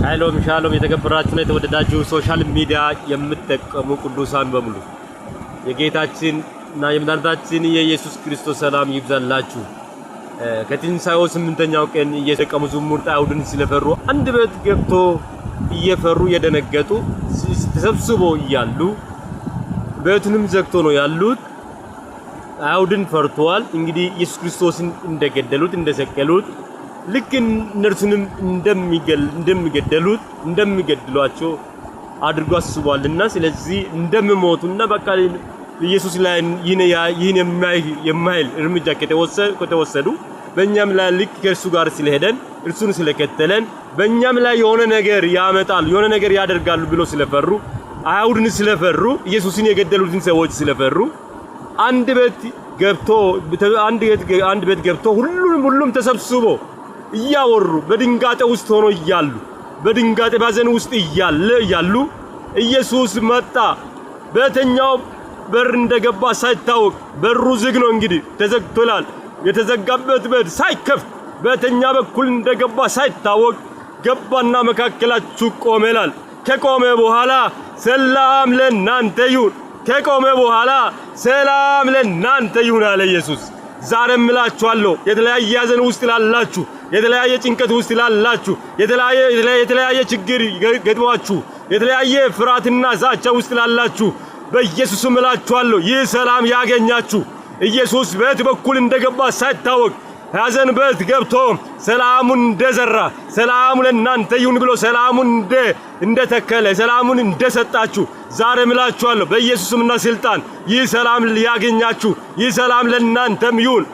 ሻሎም የተከበራችሁና የተወደዳችሁ ሶሻል ሚዲያ የምትጠቀሙ ቅዱሳን በሙሉ የጌታችንና የመድኃኒታችን የኢየሱስ ክርስቶስ ሰላም ይብዛላችሁ። ከትንሣኤው 8ኛው ቀን የደቀ መዛሙርት አይሁድን ስለፈሩ አንድ ቤት ገብቶ እየፈሩ የደነገጡ ተሰብስበው እያሉ ቤቱንም ዘግቶ ነው ያሉት። አይሁድን ፈርተዋል። እንግዲህ ኢየሱስ ክርስቶስን እንደገደሉት እንደሰቀሉት ልክ እነርሱንም እንደሚገድሏቸው አድርጎ አስቧልና ስለዚህ እንደሚሞቱና በቃ ኢየሱስ ላይ ይህን የማይል እርምጃ ከተወሰዱ በእኛም ላይ ልክ ከእርሱ ጋር ስለሄደን እርሱን ስለከተለን በእኛም ላይ የሆነ ነገር ያመጣሉ የሆነ ነገር ያደርጋሉ ብሎ ስለፈሩ አይሁድን ስለፈሩ ኢየሱስን የገደሉትን ሰዎች ስለፈሩ አንድ ቤት ገብቶ ሁሉም ተሰብስቦ እያወሩ በድንጋጤ ውስጥ ሆኖ እያሉ በድንጋጤ ባዘን ውስጥ እያሉ ኢየሱስ መጣ። በተኛው በር እንደገባ ሳይታወቅ በሩ ዝግ ነው እንግዲህ ተዘግቶላል። የተዘጋበት በር ሳይከፍት በተኛ በኩል እንደገባ ሳይታወቅ ገባና መካከላችሁ ቆመላል። ከቆመ በኋላ ሰላም ለእናንተ ይሁን። ከቆመ በኋላ ሰላም ለእናንተ ይሁን አለ ኢየሱስ። ዛሬም እላችኋለሁ የተለያየ ሐዘን ውስጥ ላላችሁ፣ የተለያየ ጭንቀት ውስጥ ላላችሁ፣ የተለያየ ችግር ገጥሟችሁ፣ የተለያየ ፍርሃትና ዛቻ ውስጥ ላላችሁ በኢየሱስም እላችኋለሁ ይህ ሰላም ያገኛችሁ። ኢየሱስ ቤት በኩል እንደገባ ሳይታወቅ ሐዘን ቤት ገብቶ ሰላሙን እንደዘራ ሰላሙ ለእናንተ ይሁን ብሎ ሰላሙን እንደተከለ ሰላሙን እንደሰጣችሁ ዛሬም እላችኋለሁ በኢየሱስምና ስልጣን ይህ ሰላም ያገኛችሁ። ይህ ሰላም ለእናንተም ይሁን።